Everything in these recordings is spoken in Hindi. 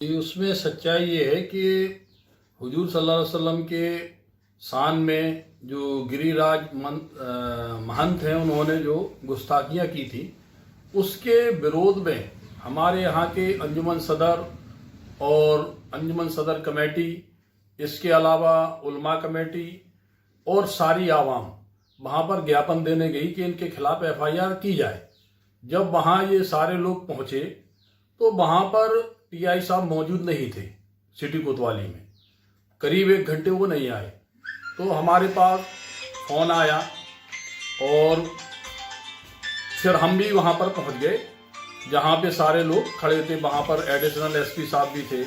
उसमें सच्चाई ये है कि हुजूर सल्लल्लाहु अलैहि वसल्लम के शान में जो गिरिराज महंत हैं, उन्होंने जो गुस्ताखियाँ की थी, उसके विरोध में हमारे यहाँ के अंजुमन सदर और अंजुमन सदर कमेटी, इसके अलावा उलमा कमेटी और सारी आवाम वहाँ पर ज्ञापन देने गई कि इनके खिलाफ एफआईआर की जाए। जब वहाँ ये सारे लोग पहुँचे तो वहाँ पर टीआई साहब मौजूद नहीं थे। सिटी कोतवाली में करीब 1 घंटे वो नहीं आए। तो हमारे पास फोन आया और फिर हम भी वहाँ पर पहुँच गए जहाँ पे सारे लोग खड़े थे। वहाँ पर एडिशनल एसपी साहब भी थे,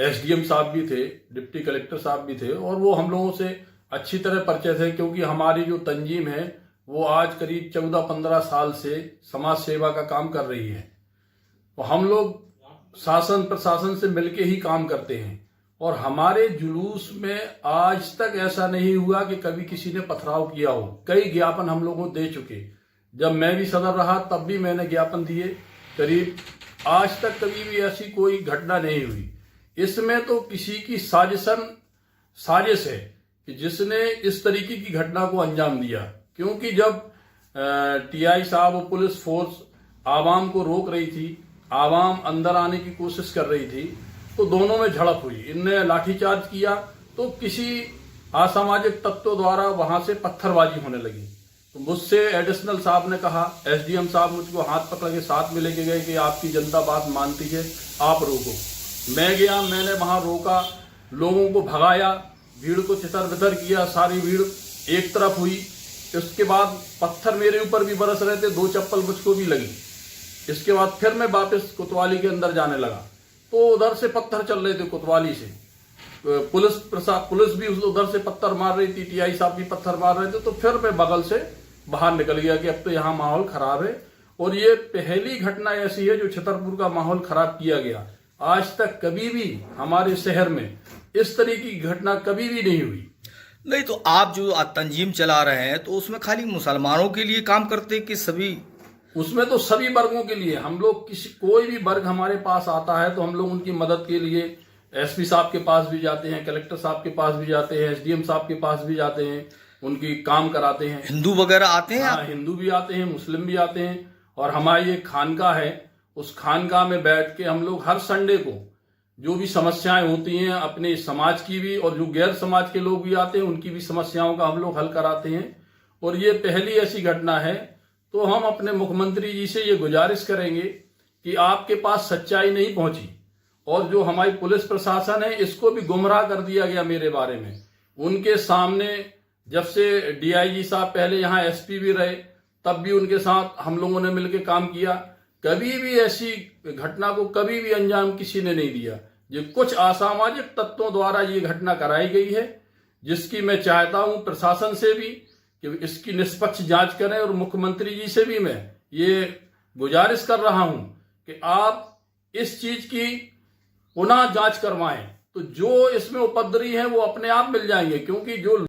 एसडीएम साहब भी थे, डिप्टी कलेक्टर साहब भी थे और वो हम लोगों से अच्छी तरह परिचय थे, क्योंकि हमारी जो तंजीम है वो आज करीब 14-15 साल से समाज सेवा का काम कर रही है। तो हम लोग शासन प्रशासन से मिलके ही काम करते हैं और हमारे जुलूस में आज तक ऐसा नहीं हुआ कि कभी किसी ने पथराव किया हो। कई ज्ञापन हम लोगों को दे चुके। जब मैं भी सदर रहा तब भी मैंने ज्ञापन दिए। करीब आज तक कभी भी ऐसी कोई घटना नहीं हुई। इसमें तो किसी की साजिश है कि जिसने इस तरीके की घटना को अंजाम दिया, क्योंकि जब टीआई साहब और पुलिस फोर्स आवाम को रोक रही थी, आवाम अंदर आने की कोशिश कर रही थी, तो दोनों में झड़प हुई। इनने लाठीचार्ज किया तो किसी असामाजिक तत्वों द्वारा वहां से पत्थरबाजी होने लगी। तो मुझसे एडिशनल साहब ने कहा, एसडीएम साहब मुझको हाथ पकड़ के साथ में लेके गए कि आपकी जनता बात मानती है, आप रोको। मैं गया, मैंने वहां रोका, लोगों को भगाया, भीड़ को तितर बितर किया, सारी भीड़ एक तरफ हुई। इसके बाद पत्थर मेरे ऊपर भी बरस रहे थे, 2 चप्पल मुझको भी लगी। इसके बाद फिर मैं वापस कोतवाली के अंदर जाने लगा तो उधर से पत्थर चल रहे थे कोतवाली से। पुलिस भी उधर से पत्थर मार रही थी, टीआई साहब भी पत्थर मार रहे थे। तो फिर मैं बगल से बाहर निकल गया कि अब तो यहाँ माहौल खराब है। और ये पहली घटना ऐसी है जो छतरपुर का माहौल खराब किया गया। आज तक कभी भी हमारे शहर में इस तरीके की घटना कभी भी नहीं हुई। नहीं, तो आप जो तंजीम चला रहे हैं तो उसमें खाली मुसलमानों के लिए काम करते हैं कि सभी? उसमें तो सभी वर्गों के लिए। हम लोग कोई भी वर्ग हमारे पास आता है तो हम लोग उनकी मदद के लिए एसपी साहब के पास भी जाते हैं, कलेक्टर साहब के पास भी जाते हैं, एसडीएम साहब के पास भी जाते हैं, उनकी काम कराते हैं। हिंदू वगैरह आते हैं? हाँ, हिंदू भी आते हैं, मुस्लिम भी आते हैं। और हमारी एक खानकाह है, उस खानकाह में बैठ के हम लोग हर संडे को जो भी समस्याएं होती हैं अपने समाज की भी और जो गैर समाज के लोग भी आते हैं उनकी भी समस्याओं का हम लोग हल कराते हैं। और ये पहली ऐसी घटना है। तो हम अपने मुख्यमंत्री जी से ये गुजारिश करेंगे कि आपके पास सच्चाई नहीं पहुंची और जो हमारी पुलिस प्रशासन है इसको भी गुमराह कर दिया गया मेरे बारे में। उनके सामने जब से डीआईजी साहब पहले यहाँ एसपी भी रहे तब भी उनके साथ हम लोगों ने मिलकर काम किया। कभी भी ऐसी घटना को कभी भी अंजाम किसी ने नहीं दिया। ये कुछ असामाजिक तत्वों द्वारा ये घटना कराई गई है, जिसकी मैं चाहता हूं प्रशासन से भी कि इसकी निष्पक्ष जांच करें। और मुख्यमंत्री जी से भी मैं ये गुजारिश कर रहा हूं कि आप इस चीज की पुनः जांच करवाएं। तो जो इसमें उपद्रवी हैं वो अपने आप मिल जाएंगे, क्योंकि जो